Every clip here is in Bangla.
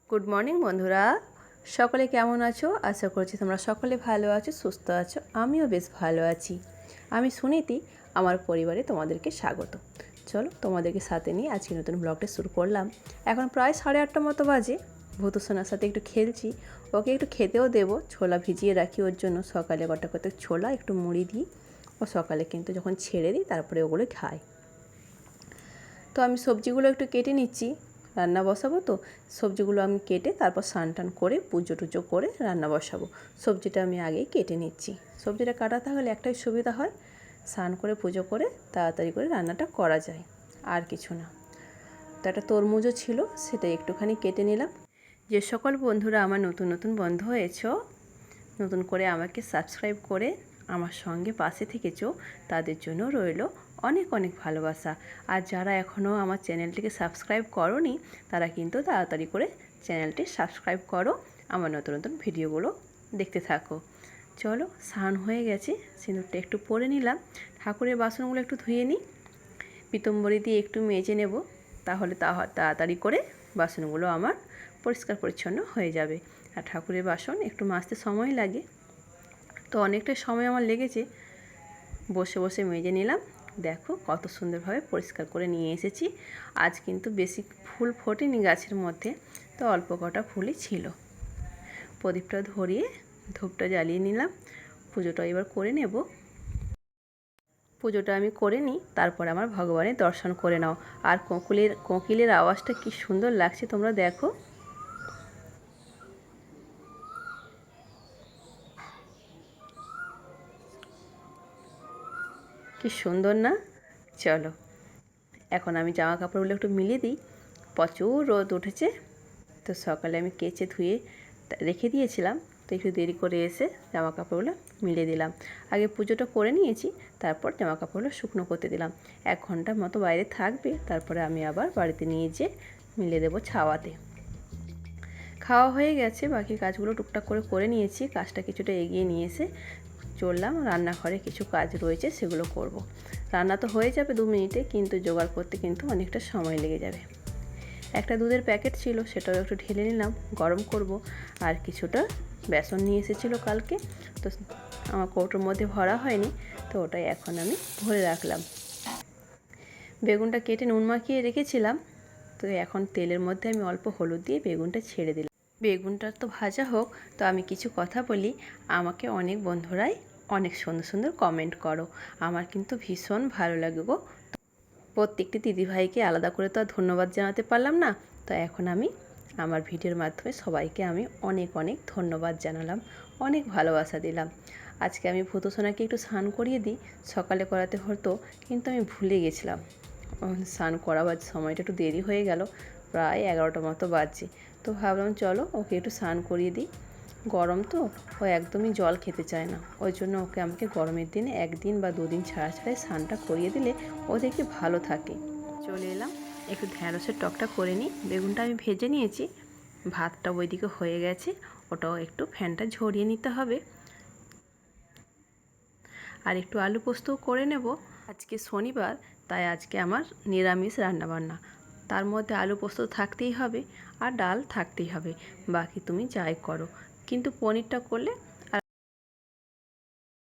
গুড মর্নিং বন্ধুরা, সকলে কেমন আছো? আশা করছি তোমরা সকলে ভালো আছো, সুস্থ আছো। আমিও বেশ ভালো আছি। আমি সুনীতি, আমার পরিবারে তোমাদেরকে স্বাগত। চলো তোমাদেরকে সাথে নিয়ে আজকে নতুন ব্লগটা শুরু করলাম। এখন প্রায় 8:30 মতো বাজে। ভূতু সোনার সাথে একটু খেলছি, ওকে একটু খেতেও দেবো। ছোলা ভিজিয়ে রাখি ওর জন্য, সকালে কটা কত ছোলা একটু মুড়ি দিই। ও সকালে কিন্তু যখন ছেড়ে দিই তারপরে ওগুলো খায়। তো আমি সবজিগুলো একটু কেটে নিচ্ছি, রান্না বসাবো। তো সবজিগুলো আমি কেটে তারপর স্নান টান করে পুজো টুজো করে রান্না বসাবো। সবজিটা আমি আগেই কেটে নিচ্ছি। সবজিটা কাটা থাকলে একটাই সুবিধা হয়, স্নান করে পুজো করে তাড়াতাড়ি করে রান্নাটা করা যায়, আর কিছু না। তো একটা তরমুজও ছিল, সেটা একটুখানি কেটে নিলাম। যে সকল বন্ধুরা আমার নতুন নতুন বন্ধু হয়েছো, নতুন করে আমাকে সাবস্ক্রাইব করে আমার সঙ্গে পাশে থেকেছো, তাদের জন্য রইল অনেক অনেক ভালোবাসা। আর যারা এখনও আমার চ্যানেলটিকে সাবস্ক্রাইব করোনি, তারা কিন্তু তাড়াতাড়ি করে চ্যানেলটি সাবস্ক্রাইব করো, আমার নতুন নতুন ভিডিওগুলো দেখতে থাকো। চলো, স্নান হয়ে গেছে, সিঁদুরটা একটু পরে নিলাম। ঠাকুরের বাসনগুলো একটু ধুয়ে নিই, পিতম্বরী দিয়ে একটু মেজে নেব, তাহলে তাড়াতাড়ি করে বাসনগুলো আমার পরিষ্কার পরিচ্ছন্ন হয়ে যাবে। আর ঠাকুরের বাসন একটু মাজতে সময় লাগে, তো অনেকটাই সময় আমার লেগেছে। বসে বসে মেজে নিলাম। দেখো কত সুন্দরভাবে পরিষ্কার করে নিয়ে এসেছি। আজ কিন্তু বেশি ফুল ফোটেনি গাছের মধ্যে, তো অল্প কটা ফুলই ছিল। প্রদীপটা ধরিয়ে ধূপটা জ্বালিয়ে নিলাম। পুজোটা এবার করে নেব। পুজোটা আমি করে নিই, তারপর আমার ভগবানের দর্শন করে নাও। আর কোকিলের আওয়াজটা কি সুন্দর লাগছে তোমরা দেখো। কি সুন্দর না? চলো, এখন আমি জামা কাপড়গুলো একটু মিলিয়ে দিই। প্রচুর রোদ উঠেছে, তো সকালে আমি কেচে ধুয়ে রেখে দিয়েছিলাম। তো একটু দেরি করে এসে জামা কাপড়গুলো মিলে দিলাম। আগে পুজোটা করে নিয়েছি, তারপর জামা কাপড়গুলো শুকনো করতে দিলাম। 1 ঘন্টার মতো বাইরে থাকবে, তারপরে আমি আবার বাড়িতে নিয়ে যেয়ে মিলে দেবো ছাওয়াতে। খাওয়া হয়ে গেছে, বাকি কাজগুলো টুকটাক করে করে নিয়েছি। কাজটা কিছুটা এগিয়ে নিয়ে এসে চললাম রান্নাঘরে, কিছু কাজ রয়েছে সেগুলো করব। রান্না তো হয়ে যাবে 2 মিনিটে, কিন্তু জোগাড় করতে কিন্তু অনেকটা সময় লেগে যাবে। একটা দুধের প্যাকেট ছিল, সেটাও একটু ঢেলে নিলাম, গরম করব। আর কিছুটা বেসন নিয়ে এসেছিলো কালকে, তো আমার কৌটোর মধ্যে ভরা হয়নি, তো ওটাই এখন আমি ভরে রাখলাম। বেগুনটা কেটে নুন মাখিয়ে রেখেছিলাম, তো এখন তেলের মধ্যে আমি অল্প হলুদ দিয়ে বেগুনটা ছেড়ে দিলাম। বেগুনটা তো ভাজা হোক, তো আমি কিছু কথা বলি। আমাকে অনেক বন্ধুরাই অনেক সুন্দর সুন্দর কমেন্ট করো, আমার কিন্তু ভীষণ ভালো লাগে গো। প্রত্যেকটি দিদিভাইকে আলাদা করে তো আর ধন্যবাদ জানাতে পারলাম না, তো এখন আমি আমার ভিডিওর মাধ্যমে সবাইকে আমি অনেক অনেক ধন্যবাদ জানালাম, অনেক ভালোবাসা দিলাম। আজকে আমি ভূতু সোনাকে একটু স্নান করিয়ে দিই, সকালে করাতে হতো কিন্তু আমি ভুলে গেছিলাম। স্নান করাবার সময়টা একটু দেরি হয়ে গেল, প্রায় 11টা মতো বাজছে। তো ভাবলাম চলো ওকে একটু স্নান করিয়ে দিই। গরম তো, ও একদমই জল খেতে চায় না, ওই জন্য ওকে আমাকে গরমের দিনে 1 দিন বা 2 দিন ছাড়া ছাড়াই স্নানটা করিয়ে দিলে ও দেখতে ভালো থাকে। চলে এলাম, একটু ঢ্যাঁড়সের টকটা করে নিই। বেগুনটা আমি ভেজে নিয়েছি, ভাতটা ওইদিকে হয়ে গেছে, ওটাও একটু ফ্যানটা ঝরিয়ে নিতে হবে। আর একটু আলু পোস্তও করে নেব। আজকে শনিবার, তাই আজকে আমার নিরামিষ রান্নাবান্না। তার মধ্যে আলু পোস্ত থাকতেই হবে, আর ডাল থাকতেই হবে, বাকি তুমি যাই করো। কিন্তু পনিরটা করলে আর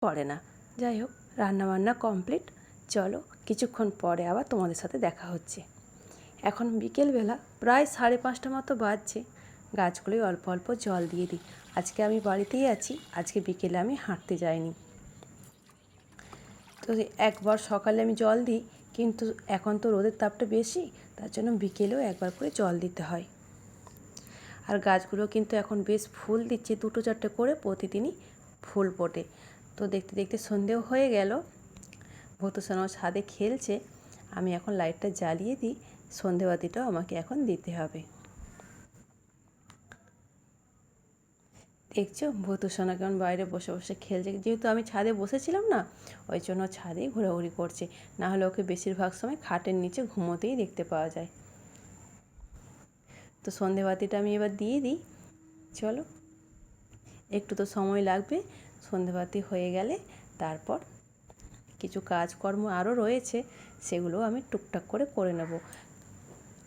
করে না। যাই হোক, রান্নাবান্না কমপ্লিট। চলো, কিছুক্ষণ পরে আবার তোমাদের সাথে দেখা হচ্ছে। এখন বিকেলবেলা প্রায় 5:30 মতো বাজছে। গাছগুলোই অল্প অল্প জল দিয়ে দিই। আজকে আমি বাড়িতেই আছি, আজকে বিকেলে আমি হাঁটতে যাইনি। তো একবার সকালে আমি জল দিই, কিন্তু এখন তো রোদের তাপটা বেশি, তার জন্য বিকেলেও একবার করে জল দিতে হয়। আর গাছগুলো কিন্তু এখন বেশ ফুল দিচ্ছে, 2-4টে করে প্রতিদিনই ফুল ফোটে। তো দেখতে দেখতে সন্ধেও হয়ে গেল। ভূতু সোনাও ছাদে খেলছে, আমি এখন লাইটটা জ্বালিয়ে দিই। সন্ধেবাতিটাও আমাকে এখন দিতে হবে। দেখছো ভূতু সোনা কেমন বাইরে বসে বসে খেলছে। যেহেতু আমি ছাদে বসেছিলাম না, ওই জন্য ছাদেই ঘোরাঘুরি করছে, না হলে ওকে বেশিরভাগ সময় খাটের নিচে ঘুমোতেই দেখতে পাওয়া যায়। তো সন্ধেবাতিটা আমি এবার দিয়ে দিই। চলো, একটু তো সময় লাগবে, সন্ধেবাতি হয়ে গেলে তারপর কিছু কাজকর্ম আরও রয়েছে, সেগুলো আমি টুকটাক করে করে নেব।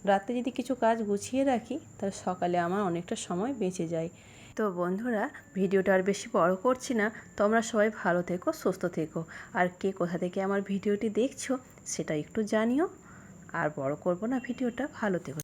রাতে যদি কিছু কাজ গুছিয়ে রাখি তাহলে সকালে আমার অনেকটা সময় বেঁচে যায়। তো বন্ধুরা, ভিডিওটা আর বেশি বড় করছি না। তোমরা সবাই ভালো থেকো, সুস্থ থেকো। আর কে কোথা থেকে আমার ভিডিওটি দেখছো সেটা একটু জানিও। আর বড় করব না ভিডিওটা, ভালো থেকো।